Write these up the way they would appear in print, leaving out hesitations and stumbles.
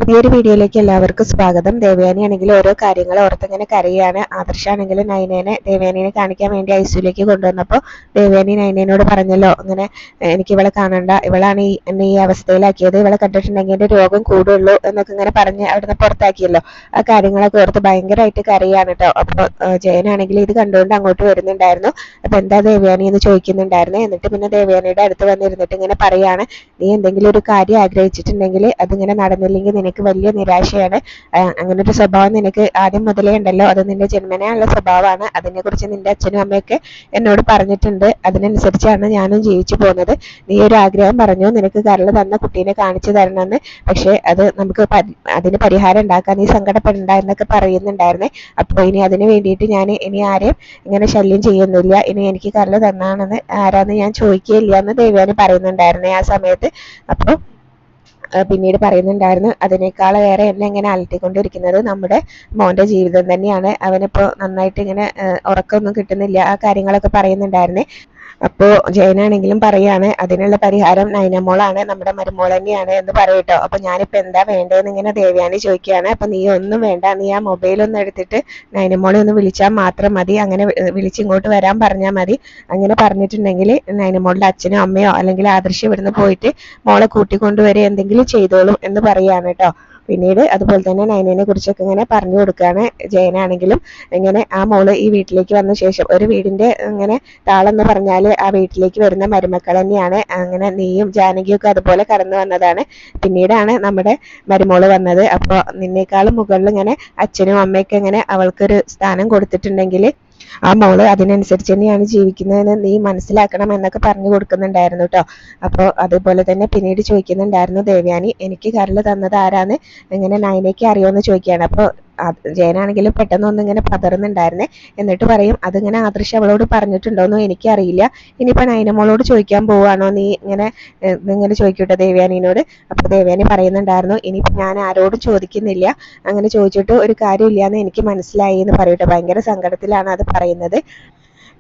പുതിയൊരു വീഡിയോയിലേക്ക് എല്ലാവർക്കും സ്വാഗതം. ദേവയാനി ആണെങ്കിൽ ഓരോ കാര്യങ്ങൾ ഓർത്തിങ്ങനെ കരയാണ്. ആദർശാണെങ്കിൽ നൈനേനെ ദേവയാനിനെ കാണിക്കാൻ വേണ്ടി ഐസിയുലേക്ക് കൊണ്ടുവന്നപ്പോൾ ദേവയാനി നൈനേനോട് പറഞ്ഞല്ലോ, ഇങ്ങനെ എനിക്ക് ഇവളെ കാണണ്ട, ഇവളാണ് എന്നെ ഈ അവസ്ഥയിലാക്കിയത്, ഇവളെ കണ്ടിട്ടുണ്ടെങ്കിൽ എൻ്റെ രോഗം കൂടുള്ളൂ എന്നൊക്കെ ഇങ്ങനെ പറഞ്ഞ് അവിടുന്ന് പുറത്താക്കിയല്ലോ. ആ കാര്യങ്ങളൊക്കെ ഓർത്ത് ഭയങ്കരമായിട്ട് കരയാണ് കേട്ടോ. അപ്പോൾ ജയനാണെങ്കിൽ ഇത് കണ്ടുകൊണ്ട് അങ്ങോട്ട് വരുന്നുണ്ടായിരുന്നു. അപ്പൊ എന്താ ദേവയാനി എന്ന് ചോദിക്കുന്നുണ്ടായിരുന്നു. എന്നിട്ട് പിന്നെ ദേവയാനിയുടെ അടുത്ത് വന്നിരുന്നിട്ട് ഇങ്ങനെ പറയാണ്, നീ എന്തെങ്കിലും ഒരു കാര്യം ആഗ്രഹിച്ചിട്ടുണ്ടെങ്കിൽ അതിങ്ങനെ നടന്നില്ലെങ്കിൽ നിനക്ക് വലിയ നിരാശയാണ്. അങ്ങനെ ഒരു സ്വഭാവം നിനക്ക് ആദ്യം മുതലേ ഉണ്ടല്ലോ, അത് നിന്റെ ജന്മനായുള്ള സ്വഭാവമാണ്. അതിനെക്കുറിച്ച് നിന്റെ അച്ഛനും അമ്മയൊക്കെ എന്നോട് പറഞ്ഞിട്ടുണ്ട്. അതിനനുസരിച്ചാണ് ഞാനും ജീവിച്ചു പോകുന്നത്. നീ ഒരു ആഗ്രഹം പറഞ്ഞു, നിനക്ക് കരൾ തന്ന കുട്ടീനെ കാണിച്ചു തരണമെന്ന്. പക്ഷെ അത് നമുക്ക് അതിന് പരിഹാരം ഉണ്ടാക്കാൻ നീ സങ്കടപ്പെടണ്ട എന്നൊക്കെ പറയുന്നുണ്ടായിരുന്നേ. അപ്പോൾ ഇനി അതിന് വേണ്ടിയിട്ട് ഞാൻ ഇനി ആരെയും ഇങ്ങനെ ശല്യം ചെയ്യുന്നില്ല, ഇനി എനിക്ക് കരൾ തന്നാണെന്ന് ആരാന്ന് ഞാൻ ചോദിക്കുകയില്ല എന്ന് ദേവയാനി പറയുന്നുണ്ടായിരുന്നേ ആ സമയത്ത്. അപ്പോൾ പിന്നീട് പറയുന്നുണ്ടായിരുന്നു, അതിനേക്കാളേറെ എന്നെ ഇങ്ങനെ അലട്ടിക്കൊണ്ടിരിക്കുന്നത് നമ്മുടെ മോന്റെ ജീവിതം തന്നെയാണ്. അവനിപ്പോൾ നന്നായിട്ട് ഇങ്ങനെ ഉറക്കമൊന്നും കിട്ടുന്നില്ല, ആ കാര്യങ്ങളൊക്കെ പറയുന്നുണ്ടായിരുന്നേ. അപ്പോൾ ജയനാണെങ്കിലും പറയാണ്, അതിനുള്ള പരിഹാരം നൈനമോളാണ്, നമ്മുടെ മരുമോൾ തന്നെയാണ് എന്ന് പറയട്ടോ. അപ്പൊ ഞാനിപ്പോൾ എന്താ വേണ്ടതെന്ന് ഇങ്ങനെ ദേവയാനി ചോദിക്കുകയാണ്. അപ്പൊ നീ ഒന്നും വേണ്ട, നീ ആ മൊബൈലൊന്നും എടുത്തിട്ട് നൈനമോളെ ഒന്ന് വിളിച്ചാൽ മാത്രം മതി, അങ്ങനെ വിളിച്ചിങ്ങോട്ട് വരാൻ പറഞ്ഞാൽ മതി. അങ്ങനെ പറഞ്ഞിട്ടുണ്ടെങ്കിൽ നൈനമോളുടെ അച്ഛനോ അമ്മയോ അല്ലെങ്കിൽ ആദർശം ഇവിടുന്ന് പോയിട്ട് മോളെ കൂട്ടിക്കൊണ്ടുവരെ എന്തെങ്കിലും ചെയ്തോളും എന്ന് പറയാണ് കേട്ടോ. പിന്നീട് അതുപോലെ തന്നെ നൈനയെ കുറിച്ചൊക്കെ ഇങ്ങനെ പറഞ്ഞു കൊടുക്കുകയാണ് ജയനാണെങ്കിലും. ഇങ്ങനെ ആ മോള് ഈ വീട്ടിലേക്ക് വന്ന ശേഷം, ഒരു വീടിന്റെ ഇങ്ങനെ താളെന്ന് പറഞ്ഞാൽ ആ വീട്ടിലേക്ക് വരുന്ന മരുമക്കൾ തന്നെയാണ്. അങ്ങനെ നീയും ജാനകിയും ഒക്കെ അതുപോലെ കടന്നു വന്നതാണ്. പിന്നീടാണ് നമ്മുടെ മരുമോള് വന്നത്. അപ്പോൾ നിന്നേക്കാളും മുകളിൽ ഇങ്ങനെ അച്ഛനും അമ്മയൊക്കെ ഇങ്ങനെ അവൾക്കൊരു സ്ഥാനം കൊടുത്തിട്ടുണ്ടെങ്കിൽ ആ മോള് അതിനനുസരിച്ച് തന്നെയാണ് ജീവിക്കുന്നതെന്ന് നീ മനസ്സിലാക്കണം എന്നൊക്കെ പറഞ്ഞു കൊടുക്കുന്നുണ്ടായിരുന്നു കേട്ടോ. അപ്പോൾ അതുപോലെ തന്നെ പിന്നീട് ചോദിക്കുന്നുണ്ടായിരുന്നു ദേവയാനി, എനിക്ക് കരൾ തന്നത് ആരാന്ന് ഇങ്ങനെ നൈനയ്ക്ക് അറിയുമെന്ന് ചോദിക്കുകയാണ്. അപ്പോൾ ജയനാണെങ്കിലും പെട്ടെന്നൊന്നും ഇങ്ങനെ പതറുന്നുണ്ടായിരുന്നേ. എന്നിട്ട് പറയും, അതിങ്ങനെ ആദർശ് അവളോട് പറഞ്ഞിട്ടുണ്ടോന്നോ എനിക്കറിയില്ല, ഇനിയിപ്പോൾ നൈനമോളോട് ചോദിക്കാൻ പോവാണോ നീ ഇങ്ങനെ ചോദിക്കൂട്ടോ ദേവയാനിനോട്. അപ്പോൾ ദേവയാനി പറയുന്നുണ്ടായിരുന്നു, ഇനിയിപ്പോൾ ഞാൻ ആരോടും ചോദിക്കുന്നില്ല, അങ്ങനെ ചോദിച്ചിട്ട് ഒരു കാര്യമില്ല എന്ന് എനിക്ക് മനസ്സിലായി എന്ന് പറയൂട്ടോ. ഭയങ്കര സങ്കടത്തിലാണ് അത് പറയുന്നത്.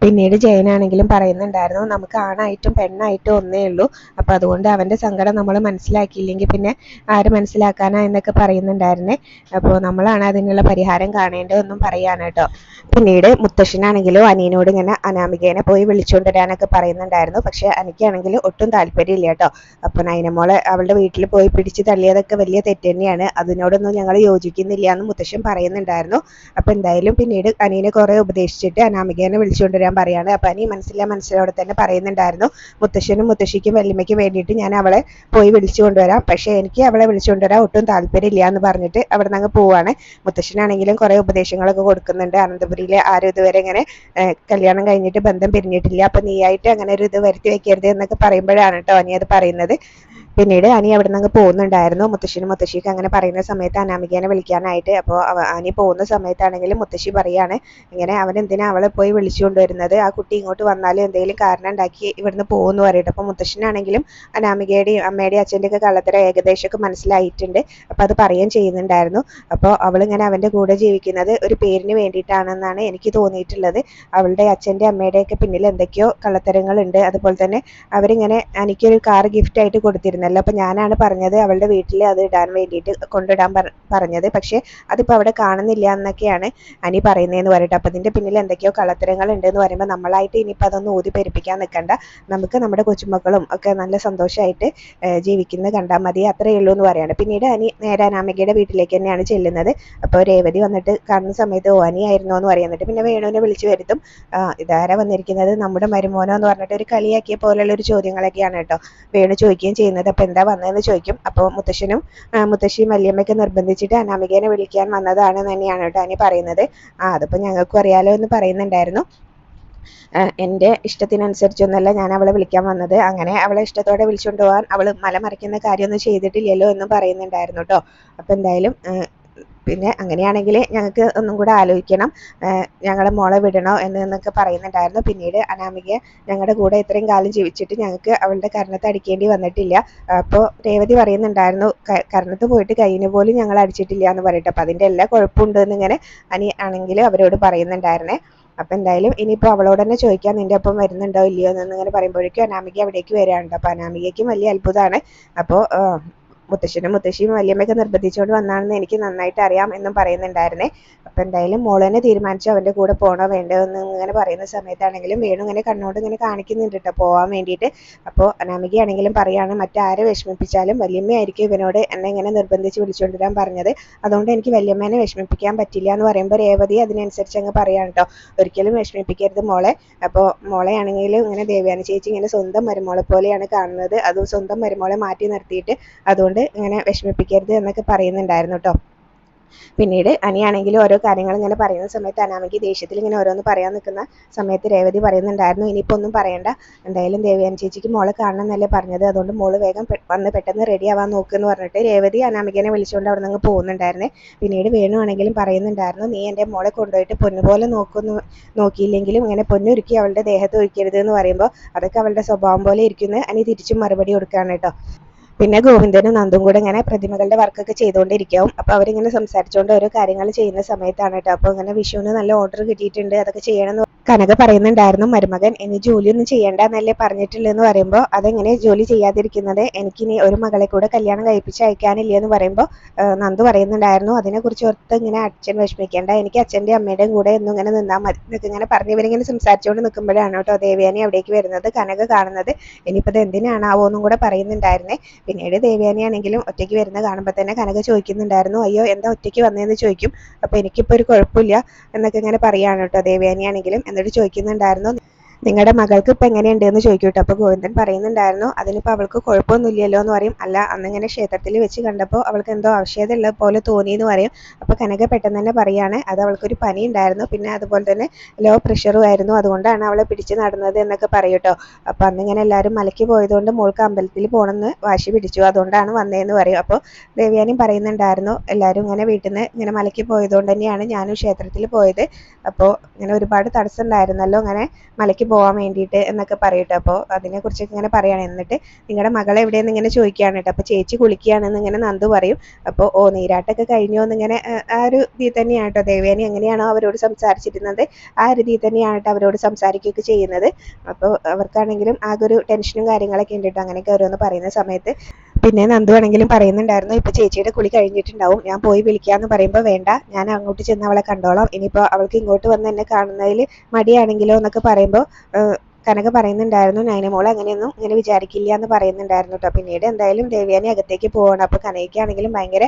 പിന്നീട് ജയനാണെങ്കിലും പറയുന്നുണ്ടായിരുന്നു, നമുക്ക് ആണായിട്ടും പെണ്ണായിട്ടും ഒന്നേ ഉള്ളൂ, അപ്പൊ അതുകൊണ്ട് അവന്റെ സങ്കടം നമ്മൾ മനസ്സിലാക്കിയില്ലെങ്കിൽ പിന്നെ ആര് മനസ്സിലാക്കാനാ എന്നൊക്കെ പറയുന്നുണ്ടായിരുന്നേ. അപ്പോൾ നമ്മളാണ് അതിനുള്ള പരിഹാരം കാണേണ്ടതെന്നും പറയാണ് കേട്ടോ. പിന്നീട് മുത്തശ്ശനാണെങ്കിലും അനിയനോട് ഇങ്ങനെ അനാമികേനെ പോയി വിളിച്ചുകൊണ്ടുവരാനൊക്കെ പറയുന്നുണ്ടായിരുന്നു. പക്ഷെ എനിക്കാണെങ്കിൽ ഒട്ടും താല്പര്യമില്ല കേട്ടോ. അപ്പൊ നൈനമോളെ അവളുടെ വീട്ടിൽ പോയി പിടിച്ച് തള്ളിയതൊക്കെ വലിയ തെറ്റ് തന്നെയാണ്, അതിനോടൊന്നും ഞങ്ങൾ യോജിക്കുന്നില്ല എന്ന് മുത്തശ്ശൻ പറയുന്നുണ്ടായിരുന്നു. അപ്പൊ എന്തായാലും പിന്നീട് അനിയനെ കുറെ ഉപദേശിച്ചിട്ട് അനാമികേനെ വിളിച്ചുകൊണ്ടുവരാൻ പറയാണ്. അപ്പൊ അനി മനസ്സിലോടെ തന്നെ പറയുന്നുണ്ടായിരുന്നു, മുത്തശ്ശനും മുത്തശ്ശിക്കും വല്യമ്മയ്ക്കും വേണ്ടിയിട്ട് ഞാൻ അവളെ പോയി വിളിച്ചു കൊണ്ടുവരാം, പക്ഷെ എനിക്ക് അവളെ വിളിച്ചുകൊണ്ടുവരാൻ ഒട്ടും താല്പര്യമില്ല എന്ന് പറഞ്ഞിട്ട് അവിടെ നിന്ന് അങ്ങ് പോവാണ്. മുത്തശ്ശനാണെങ്കിലും കുറെ ഉപദേശങ്ങളൊക്കെ കൊടുക്കുന്നുണ്ട്. അനന്തപുരിയിലെ ആരും ഇതുവരെ ഇങ്ങനെ കല്യാണം കഴിഞ്ഞിട്ട് ബന്ധം പിരിഞ്ഞിട്ടില്ല, അപ്പൊ നീയായിട്ട് അങ്ങനെ ഒരു ഇത് വരുത്തി വെക്കരുത് എന്നൊക്കെ പറയുമ്പോഴാണ് കേട്ടോ അനി അത് പറയുന്നത്. പിന്നീട് അനി അവിടെ നിന്ന് അങ്ങ് പോകുന്നുണ്ടായിരുന്നു. മുത്തശ്ശിനും മുത്തശ്ശിക്ക് അങ്ങനെ പറയുന്ന സമയത്ത് അനാമികേനെ വിളിക്കാനായിട്ട്. അപ്പോൾ അനി പോകുന്ന സമയത്താണെങ്കിലും മുത്തശ്ശി പറയാണ്, ഇങ്ങനെ അവൻ എന്തിനാ അവളെ പോയി വിളിച്ചു കൊണ്ടുവരുന്നത്, ആ കുട്ടി ഇങ്ങോട്ട് വന്നാലും എന്തെങ്കിലും കാരണം ഉണ്ടാക്കി ഇവിടുന്ന് പോകുമെന്ന് പറയട്ടെ. അപ്പോൾ മുത്തശ്ശനാണെങ്കിലും അനാമികയുടെയും അമ്മയുടെയും അച്ഛൻ്റെ ഒക്കെ കള്ളത്തരം ഏകദേശമൊക്കെ മനസ്സിലായിട്ടുണ്ട്. അപ്പോൾ അത് പറയുകയും ചെയ്യുന്നുണ്ടായിരുന്നു. അപ്പോൾ അവളിങ്ങനെ അവൻ്റെ കൂടെ ജീവിക്കുന്നത് ഒരു പേരിന് വേണ്ടിയിട്ടാണെന്നാണ് എനിക്ക് തോന്നിയിട്ടുള്ളത്. അവളുടെ അച്ഛൻ്റെ അമ്മയുടെയൊക്കെ പിന്നിൽ എന്തൊക്കെയോ കള്ളത്തരങ്ങളുണ്ട്. അതുപോലെ തന്നെ അവരിങ്ങനെ എനിക്കൊരു കാർ ഗിഫ്റ്റ് ആയിട്ട് കൊടുത്തിരുന്നു. അപ്പൊ ഞാനാണ് പറഞ്ഞത് അവളുടെ വീട്ടിൽ അത് ഇടാൻ വേണ്ടിയിട്ട് കൊണ്ടിടാൻ പറഞ്ഞത്, പക്ഷെ അതിപ്പോ അവിടെ കാണുന്നില്ല എന്നൊക്കെയാണ് അനി പറയുന്നതെന്ന് പറയട്ടെ. അപ്പൊ അതിന്റെ പിന്നിൽ എന്തൊക്കെയോ കള്ളത്തരങ്ങൾ ഉണ്ട് എന്ന് പറയുമ്പോൾ നമ്മളായിട്ട് ഇനിയിപ്പോൾ അതൊന്നും ഊതി പെരുപ്പിക്കാൻ നിൽക്കണ്ട, നമുക്ക് നമ്മുടെ കൊച്ചുമക്കളും ഒക്കെ നല്ല സന്തോഷമായിട്ട് ജീവിക്കുന്നത് കണ്ടാൽ മതി, അത്രയേ ഉള്ളൂ എന്ന് പറയാണ്. പിന്നീട് അനി നേരെ അനാമികയുടെ വീട്ടിലേക്ക് തന്നെയാണ് ചെല്ലുന്നത്. അപ്പോൾ രേവതി വന്നിട്ട് കാണുന്ന സമയത്ത് അനി ആയിരുന്നോ എന്ന് പറയുന്നുണ്ട്. പിന്നെ വേണുവിനെ വിളിച്ചു വരുത്തും. ഇതാരാ വന്നിരിക്കുന്നത്, നമ്മുടെ മരുമോനോ എന്ന് പറഞ്ഞിട്ട് ഒരു കളിയാക്കിയ പോലെയുള്ള ഒരു ചോദ്യങ്ങളൊക്കെയാണ് കേട്ടോ വേണു ചോദിക്കുകയും ചെയ്യുന്നത്. അപ്പൊ എന്താ വന്നതെന്ന് ചോദിക്കും. അപ്പോൾ മുത്തശ്ശിയും വല്യമ്മയൊക്കെ നിർബന്ധിച്ചിട്ട് അനാമികേനെ വിളിക്കാൻ വന്നതാണ് തന്നെയാണ് കേട്ടോ അനി പറയുന്നത്. അതിപ്പോ ഞങ്ങൾക്കും അറിയാലോ എന്ന് പറയുന്നുണ്ടായിരുന്നു. എൻ്റെ ഇഷ്ടത്തിനനുസരിച്ചൊന്നല്ല ഞാൻ അവളെ വിളിക്കാൻ വന്നത്, അങ്ങനെ അവളെ ഇഷ്ടത്തോടെ വിളിച്ചുകൊണ്ട് പോകാൻ അവൾ മലമറിക്കുന്ന കാര്യമൊന്നും ചെയ്തിട്ടില്ലല്ലോ എന്നും പറയുന്നുണ്ടായിരുന്നു കേട്ടോ. അപ്പൊ എന്തായാലും പിന്നെ അങ്ങനെയാണെങ്കിൽ ഞങ്ങൾക്ക് ഒന്നും കൂടെ ആലോചിക്കണം, ഞങ്ങളെ മോളെ വിടണോ എന്നൊക്കെ പറയുന്നുണ്ടായിരുന്നു. പിന്നീട് അനാമിക ഞങ്ങളുടെ കൂടെ ഇത്രയും കാലം ജീവിച്ചിട്ട് ഞങ്ങൾക്ക് അവളുടെ കർണത്ത് അടിക്കേണ്ടി വന്നിട്ടില്ല. അപ്പോൾ രേവതി പറയുന്നുണ്ടായിരുന്നു, കർണത്ത് പോയിട്ട് കയ്യിന് പോലും ഞങ്ങൾ അടിച്ചിട്ടില്ല എന്ന് പറയട്ടെ. അപ്പം അതിൻ്റെ എല്ലാ കുഴപ്പമുണ്ടെന്ന് ഇങ്ങനെ അനി ആണെങ്കിലും അവരോട് പറയുന്നുണ്ടായിരുന്നേ. അപ്പം എന്തായാലും ഇനിയിപ്പോൾ അവളോട് തന്നെ ചോദിക്കാം, നിൻ്റെ ഒപ്പം വരുന്നുണ്ടോ ഇല്ലയോ എന്നിങ്ങനെ പറയുമ്പോഴേക്കും അനാമിക അവിടേക്ക് വരാറുണ്ട്. അപ്പോൾ അനാമികയ്ക്കും വലിയ അത്ഭുതമാണ്. അപ്പോൾ മുത്തശ്ശനും മുത്തശ്ശിയും വല്യമ്മയൊക്കെ നിർബന്ധിച്ചുകൊണ്ട് വന്നാണെന്ന് എനിക്ക് നന്നായിട്ട് അറിയാം എന്നും പറയുന്നുണ്ടായിരുന്നേ. അപ്പം എന്തായാലും മോള് തന്നെ തീരുമാനിച്ചു അവൻ്റെ കൂടെ പോകണോ വേണ്ടോ എന്ന് ഇങ്ങനെ പറയുന്ന സമയത്താണെങ്കിലും വേണു ഇങ്ങനെ കണ്ണോട് ഇങ്ങനെ കാണിക്കുന്നുണ്ട് കേട്ടോ പോകാൻ വേണ്ടിയിട്ട്. അപ്പോൾ അനാമികയാണെങ്കിലും പറയാണ് മറ്റാരെ വിഷമിപ്പിച്ചാലും വല്യമ്മയായിരിക്കും ഇവനോട് എന്നെ ഇങ്ങനെ നിർബന്ധിച്ച് വിളിച്ചുകൊണ്ടുവരാൻ പറഞ്ഞത്, അതുകൊണ്ട് എനിക്ക് വല്യമ്മേനെ വിഷമിപ്പിക്കാൻ പറ്റില്ല എന്ന് പറയുമ്പോൾ രേവതി അതിനനുസരിച്ച് അങ്ങ് പറയാണ് കേട്ടോ, ഒരിക്കലും വിഷമിപ്പിക്കരുത് മോളെ. അപ്പോൾ മോളെ ആണെങ്കിലും ഇങ്ങനെ ദേവയാനി ചേച്ചി ഇങ്ങനെ സ്വന്തം മരുമോളെ പോലെയാണ് കാണുന്നത്, അതും സ്വന്തം മരുമോളെ മാറ്റി നിർത്തിയിട്ട്, അതുകൊണ്ട് ഇങ്ങനെ വിഷമിപ്പിക്കരുത് എന്നൊക്കെ പറയുന്നുണ്ടായിരുന്നു കേട്ടോ. പിന്നീട് അനിയാണെങ്കിലും ഓരോ കാര്യങ്ങൾ ഇങ്ങനെ പറയുന്ന സമയത്ത് അനാമിക ദേഷ്യത്തിൽ ഇങ്ങനെ ഓരോന്ന് പറയാൻ നിൽക്കുന്ന സമയത്ത് രേവതി പറയുന്നുണ്ടായിരുന്നു ഇനിയിപ്പോൾ ഒന്നും പറയണ്ട, എന്തായാലും ദേവയാനി ചേച്ചിക്ക് മോളെ കാണണം എന്നല്ലേ പറഞ്ഞത്, അതുകൊണ്ട് മോള് വേഗം വന്ന് പെട്ടെന്ന് റെഡി ആവാൻ നോക്കുമെന്ന് പറഞ്ഞിട്ട് രേവതി അനാമികനെ വിളിച്ചുകൊണ്ട് അവിടെ നിന്ന് പോകുന്നുണ്ടായിരുന്നേ. പിന്നീട് വേണു ആണെങ്കിലും പറയുന്നുണ്ടായിരുന്നു നീ എൻ്റെ മോളെ കൊണ്ടുപോയിട്ട് പൊന്നുപോലെ നോക്കിയില്ലെങ്കിലും ഇങ്ങനെ പൊന്നൊരുക്കി അവളുടെ ദേഹത്ത് ഒഴിക്കരുത് എന്ന് പറയുമ്പോൾ അതൊക്കെ അവളുടെ സ്വഭാവം പോലെ ഇരിക്കുന്നത് അനി തിരിച്ചും മറുപടി കൊടുക്കുകയാണ് കേട്ടോ. പിന്നെ ഗോവിന്ദനും നന്ദും കൂടെ ഇങ്ങനെ പ്രതിമകളുടെ വർക്കൊക്കെ ചെയ്തുകൊണ്ടിരിക്കും. അപ്പോൾ അവരിങ്ങനെ സംസാരിച്ചുകൊണ്ട് ഓരോ കാര്യങ്ങൾ ചെയ്യുന്ന സമയത്താണ് കേട്ടോ. അപ്പോൾ ഇങ്ങനെ വിഷുവിന് നല്ല ഓർഡർ കിട്ടിയിട്ടുണ്ട്, അതൊക്കെ ചെയ്യണമെന്ന് കനക പറയുന്നുണ്ടായിരുന്നു. മരുമകൻ ഇനി ജോലിയൊന്നും ചെയ്യണ്ട എന്നല്ലേ പറഞ്ഞിട്ടുള്ളതെന്ന് പറയുമ്പോൾ അതെങ്ങനെ ജോലി ചെയ്യാതിരിക്കുന്നത്, എനിക്കിനി ഒരു മകളെ കൂടെ കല്യാണം കഴിപ്പിച്ച് അയക്കാനില്ല എന്ന് പറയുമ്പോൾ നന്ദു പറയുന്നുണ്ടായിരുന്നു അതിനെക്കുറിച്ച് ഓർത്ത് ഇങ്ങനെ അച്ഛൻ വിഷമിക്കേണ്ട, എനിക്ക് അച്ഛൻ്റെ അമ്മയുടെയും കൂടെ ഒന്നും ഇങ്ങനെ നിന്നാൽ മതി എന്നൊക്കെ ഇങ്ങനെ പറഞ്ഞ് ഇവരിങ്ങനെ സംസാരിച്ചുകൊണ്ട് നിൽക്കുമ്പോഴാണ് കേട്ടോ ദേവയാനി അവിടേക്ക് വരുന്നത്, കനക കാണുന്നത്. ഇനിയിപ്പോൾ ഇത് എന്തിനാണാവോ എന്നും കൂടെ പറയുന്നുണ്ടായിരുന്നേ. പിന്നീട് ദേവയാനി ആണെങ്കിലും ഒറ്റയ്ക്ക് വരുന്ന കാണുമ്പോൾ തന്നെ കനക ചോദിക്കുന്നുണ്ടായിരുന്നു അയ്യോ എന്താ ഒറ്റയ്ക്ക് വന്നതെന്ന് ചോദിക്കും. അപ്പോൾ എനിക്കിപ്പോൾ ഒരു കുഴപ്പമില്ല എന്നൊക്കെ ഇങ്ങനെ പറയുകയാണ് കേട്ടോ ദേവയാനി ആണെങ്കിലും. എന്നിട്ട് ചോദിക്കുന്നുണ്ടായിരുന്നു നിങ്ങളുടെ മകൾക്ക് ഇപ്പം എങ്ങനെയുണ്ട് എന്ന് ചോദിക്കൂട്ടോ. അപ്പോൾ ഗോവിന്ദൻ പറയുന്നുണ്ടായിരുന്നു അതിനിപ്പോൾ അവൾക്ക് കുഴപ്പമൊന്നുമില്ലല്ലോ എന്ന് പറയും. അല്ല അന്നിങ്ങനെ ക്ഷേത്രത്തിൽ വെച്ച് കണ്ടപ്പോൾ അവൾക്ക് എന്തോ ആവശ്യതയുള്ള പോലെ തോന്നി എന്ന് പറയും. അപ്പോൾ കനക പെട്ടെന്ന് തന്നെ പറയാണ് അത് അവൾക്കൊരു പനി ഉണ്ടായിരുന്നു, പിന്നെ അതുപോലെ തന്നെ ലോ പ്രഷറും ആയിരുന്നു, അതുകൊണ്ടാണ് അവളെ പിടിച്ച് നടന്നത് എന്നൊക്കെ പറയൂട്ടോ. അപ്പോൾ അന്നിങ്ങനെ എല്ലാവരും മലയ്ക്ക് പോയതുകൊണ്ട് മോൾക്ക് അമ്പലത്തിൽ പോകണമെന്ന് വാശി പിടിച്ചു, അതുകൊണ്ടാണ് വന്നതെന്ന് പറയും. അപ്പോൾ ദേവയാനിയും പറയുന്നുണ്ടായിരുന്നു എല്ലാവരും ഇങ്ങനെ വീട്ടിൽ നിന്ന് ഇങ്ങനെ മലയ്ക്ക് പോയതുകൊണ്ട് തന്നെയാണ് ഞാനും ക്ഷേത്രത്തിൽ പോയത്, അപ്പോൾ ഇങ്ങനെ ഒരുപാട് തടസ്സം ഉണ്ടായിരുന്നല്ലോ ഇങ്ങനെ മലയ്ക്ക് പോകാൻ വേണ്ടിയിട്ട് എന്നൊക്കെ പറയട്ടെ. അപ്പോൾ അതിനെക്കുറിച്ചൊക്കെ ഇങ്ങനെ പറയുകയാണ്. എന്നിട്ട് നിങ്ങളുടെ മകൾ എവിടെയെന്ന് ഇങ്ങനെ ചോദിക്കുകയാണ് കേട്ടോ. അപ്പോൾ ചേച്ചി കുളിക്കുകയാണെന്ന് ഇങ്ങനെ നന്ദു പറയും. അപ്പോൾ നീരാട്ടൊക്കെ കഴിഞ്ഞോ എന്നിങ്ങനെ ആ ഒരു രീതിയിൽ തന്നെയാണ് കേട്ടോ ദേവയാനി എങ്ങനെയാണോ അവരോട് സംസാരിച്ചിരുന്നത് ആ ഒരു രീതിയിൽ തന്നെയാണ് കേട്ടോ അവരോട് സംസാരിക്കുകയൊക്കെ ചെയ്യുന്നത്. അപ്പോൾ അവർക്കാണെങ്കിലും ആകെ ഒരു ടെൻഷനും കാര്യങ്ങളൊക്കെ ഉണ്ട് കേട്ടോ അങ്ങനെയൊക്കെ ഓരോന്ന് പറയുന്ന സമയത്ത്. പിന്നെ നന്ദു ആണെങ്കിലും പറയുന്നുണ്ടായിരുന്നു ഇപ്പോൾ ചേച്ചിയുടെ കുളി കഴിഞ്ഞിട്ടുണ്ടാവും, ഞാൻ പോയി വിളിക്കാമെന്ന് പറയുമ്പോൾ വേണ്ട ഞാൻ അങ്ങോട്ട് ചെന്ന് അവളെ കണ്ടോളാം, ഇനിയിപ്പോൾ അവൾക്ക് ഇങ്ങോട്ട് വന്ന് എന്നെ കാണുന്നതിൽ മടിയാണെങ്കിലോ എന്നൊക്കെ പറയുമ്പോൾ കനക പറയുന്നുണ്ടായിരുന്നു നയനമോൾ അങ്ങനെയൊന്നും ഇങ്ങനെ വിചാരിക്കില്ല എന്ന് പറയുന്നുണ്ടായിരുന്നു കേട്ടോ. പിന്നീട് എന്തായാലും ദേവയാനി അകത്തേക്ക് പോകണം. അപ്പോൾ കനകയ്ക്കാണെങ്കിലും ഭയങ്കര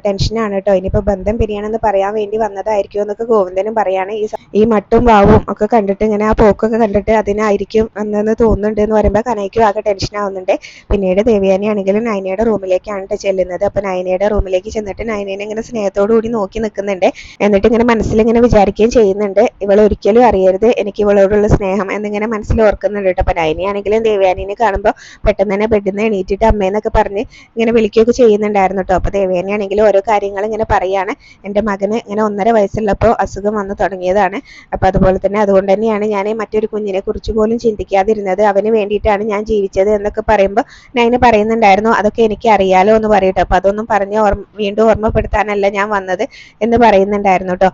ടെൻഷനാണ് കേട്ടോ, ഇനിയിപ്പോൾ ബന്ധം പിരിയണമെന്ന് പറയാൻ വേണ്ടി വന്നതായിരിക്കും എന്നൊക്കെ ഗോവിന്ദനും പറയാണ്. ഈ മട്ടും വാവും ഒക്കെ കണ്ടിട്ട് ഇങ്ങനെ ആ പോക്കൊക്കെ കണ്ടിട്ട് അതിനായിരിക്കും എന്നു തോന്നുന്നുണ്ട് എന്ന് പറയുമ്പോൾ കനകയ്ക്കും ആകെ ടെൻഷൻ ആവുന്നുണ്ട്. പിന്നീട് ദേവയാനി ആണെങ്കിലും നയനയുടെ റൂമിലേക്കാണ് ചെല്ലുന്നത്. അപ്പോൾ നയനയുടെ റൂമിലേക്ക് ചെന്നിട്ട് നയനേനെ ഇങ്ങനെ സ്നേഹത്തോടു കൂടി നോക്കി നിൽക്കുന്നുണ്ട്. എന്നിട്ട് ഇങ്ങനെ മനസ്സിലിങ്ങനെ വിചാരിക്കുകയും ചെയ്യുന്നുണ്ട് ഇവൾ ഒരിക്കലും അറിയരുത് എനിക്ക് ഇവളോടുള്ള സ്നേഹം എന്നിങ്ങനെ മനസ്സിൽ ഓർക്കുന്നുണ്ട് കേട്ടോ. അപ്പോൾ നയനയാണെങ്കിലും ദേവയാനിനെ കാണുമ്പോൾ പെട്ടെന്ന് തന്നെ ബെഡിൽ നിന്ന് എണീറ്റിട്ട് അമ്മയെന്നൊക്കെ പറഞ്ഞ് ഇങ്ങനെ വിളിക്കുകയൊക്കെ ചെയ്യുന്നുണ്ടായിരുന്നു കേട്ടോ. അപ്പോൾ ദേവയാനിയാണെങ്കിലും ഓരോ കാര്യങ്ങൾ ഇങ്ങനെ പറയാണ് എൻ്റെ മകന് ഇങ്ങനെ 1.5 വയസ്സുള്ളപ്പോൾ അസുഖം വന്ന് തുടങ്ങിയതാണ്, അപ്പോൾ അതുപോലെ തന്നെ അതുകൊണ്ട് തന്നെയാണ് ഞാൻ മറ്റൊരു കുഞ്ഞിനെ കുറിച്ച് പോലും ചിന്തിക്കാതിരുന്നത്, അവന് വേണ്ടിയിട്ടാണ് ഞാൻ ജീവിച്ചത് എന്നൊക്കെ പറയുമ്പോൾ നയന പറയുന്നുണ്ടായിരുന്നു അതൊക്കെ എനിക്ക് അറിയാലോ എന്ന് പറയട്ടെ, അപ്പോൾ അതൊന്നും പറഞ്ഞ് വീണ്ടും ഓർമ്മപ്പെടുത്താനല്ല ഞാൻ വന്നത് എന്ന് പറയുന്നുണ്ടായിരുന്നു കേട്ടോ.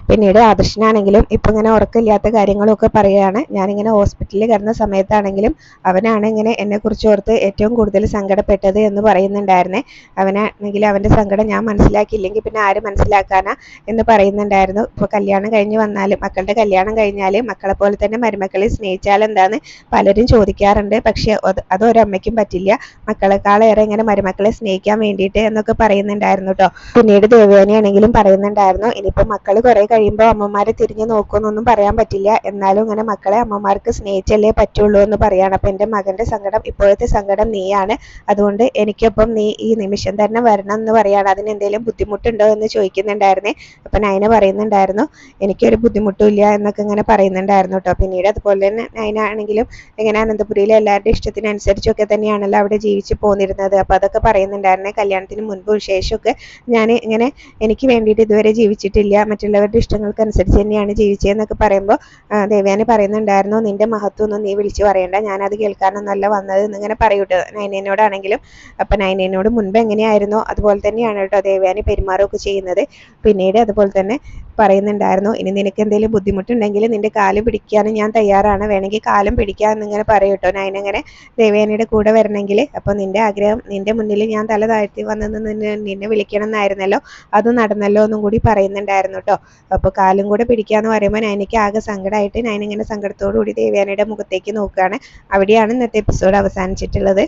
പിന്നീട് ആദർശനാണെങ്കിലും ഇപ്പം ഇങ്ങനെ ഉറക്കമില്ലാത്ത കാര്യങ്ങളൊക്കെ പറയുകയാണ്. ഞാനിങ്ങനെ ഹോസ്പിറ്റലിൽ കിടന്ന സമയത്താണെങ്കിലും അവനാണ് ഇങ്ങനെ എന്നെക്കുറിച്ച് ഓർത്ത് ഏറ്റവും കൂടുതൽ സങ്കടപ്പെട്ടത് എന്ന് പറയുന്നുണ്ടായിരുന്നേ. അവനാണെങ്കിൽ അവൻ്റെ സങ്കടം ഞാൻ മനസ്സിലാക്കിയില്ലെങ്കിൽ പിന്നെ ആര് മനസ്സിലാക്കാനാ എന്ന് പറയുന്നുണ്ടായിരുന്നു. ഇപ്പോൾ കല്യാണം കഴിഞ്ഞ് വന്നാലും മക്കളുടെ കല്യാണം കഴിഞ്ഞാൽ മക്കളെ പോലെ തന്നെ മരുമക്കളെ സ്നേഹിച്ചാൽ എന്താന്ന് പലരും ചോദിക്കാറുണ്ട്, പക്ഷെ അതൊരമ്മയ്ക്കും പറ്റില്ല, മക്കളെക്കാളേറെ ഇങ്ങനെ മരുമക്കളെ സ്നേഹിക്കാൻ വേണ്ടിയിട്ട് എന്നൊക്കെ പറയുന്നുണ്ടായിരുന്നു കേട്ടോ. പിന്നീട് ദേവയാനി ആണെങ്കിലും പറയുന്നുണ്ടായിരുന്നു ഇനിയിപ്പോൾ മക്കൾ കുറേ കഴിയുമ്പോൾ അമ്മമാരെ തിരിഞ്ഞു നോക്കുമെന്നൊന്നും പറയാൻ പറ്റില്ല, എന്നാലും ഇങ്ങനെ മക്കളെ അമ്മമാർക്ക് സ്നേഹിച്ചല്ലേ പറ്റുള്ളൂ എന്ന് പറയാണ്. അപ്പം എൻ്റെ മകൻ്റെ സങ്കടം ഇപ്പോഴത്തെ സങ്കടം നീയാണ്, അതുകൊണ്ട് എനിക്കൊപ്പം നീ ഈ നിമിഷം തന്നെ വരണം എന്ന് പറയാണ്. അതിന് എന്തെങ്കിലും ബുദ്ധിമുട്ടുണ്ടോ എന്ന് ചോദിക്കുന്നുണ്ടായിരുന്നേ. അപ്പം നയന പറയുന്നുണ്ടായിരുന്നു എനിക്കൊരു ബുദ്ധിമുട്ടില്ല എന്നൊക്കെ ഇങ്ങനെ പറയുന്നുണ്ടായിരുന്നു കേട്ടോ. പിന്നീട് അതുപോലെ തന്നെ നയന ആണെങ്കിലും ഇങ്ങനെ അനന്തപുരിയിലെ എല്ലാവരുടെ ഇഷ്ടത്തിനനുസരിച്ചൊക്കെ തന്നെയാണല്ലോ അവിടെ ജീവിച്ച് പോന്നിരുന്നത്. അപ്പം അതൊക്കെ പറയുന്നുണ്ടായിരുന്നേ. കല്യാണത്തിന് മുൻപും ശേഷമൊക്കെ ഞാൻ ഇങ്ങനെ എനിക്ക് വേണ്ടിയിട്ട് ഇതുവരെ ജീവിച്ചിട്ടില്ല, മറ്റുള്ളവരുടെ ഇഷ്ടങ്ങൾക്കനുസരിച്ച് തന്നെയാണ് ജീവിച്ചതെന്നൊക്കെ പറയുമ്പോൾ ദേവയാനി പറയുന്നുണ്ടായിരുന്നു നിന്റെ മഹത്വം ഒന്നും നീ വിളിച്ചു പറയണ്ട, ഞാനത് കേൾക്കാനൊന്നല്ല വന്നത് എന്നിങ്ങനെ പറയൂട്ടോ നയനയോടാണെങ്കിലും. അപ്പം നയനയോട് മുൻപ് എങ്ങനെയായിരുന്നോ അതുപോലെ തന്നെയാണ് കേട്ടോ ദേവയാനി പെരുമാറുകയൊക്കെ ചെയ്യുന്നത്. പിന്നീട് അതുപോലെ തന്നെ പറയുന്നുണ്ടായിരുന്നു, ഇനി നിനക്ക് എന്തെങ്കിലും ബുദ്ധിമുട്ടുണ്ടെങ്കിൽ നിന്റെ കാല് പിടിക്കാനും ഞാൻ തയ്യാറാണ്, വേണമെങ്കിൽ കാലും പിടിക്കാം എന്നിങ്ങനെ പറയൂട്ടോ നയന ഇങ്ങനെ ദേവയാനിയുടെ കൂടെ വരണമെങ്കിൽ. അപ്പോൾ നിന്റെ ആഗ്രഹം, നിന്റെ മുന്നിൽ ഞാൻ തല താഴ്ത്തി വന്നത് നിന്നെ വിളിക്കണം എന്നായിരുന്നല്ലോ, അത് നടന്നല്ലോ എന്നും കൂടി പറയുന്നുണ്ടായിരുന്നു കേട്ടോ. അപ്പോൾ കാലും കൂടെ പിടിക്കാന്ന് പറയുമ്പോൾ നയനയ്ക്ക് ആകെ സങ്കടമായിട്ട് നയന ഇങ്ങനെ സങ്കടത്തോടു കൂടി ദേവയാനിയുടെ മുഖത്തേക്ക് നോക്കുകയാണ്. അവിടെയാണ് ഇന്നത്തെ എപ്പിസോഡ് അവസാനിച്ചിട്ടുള്ളത്.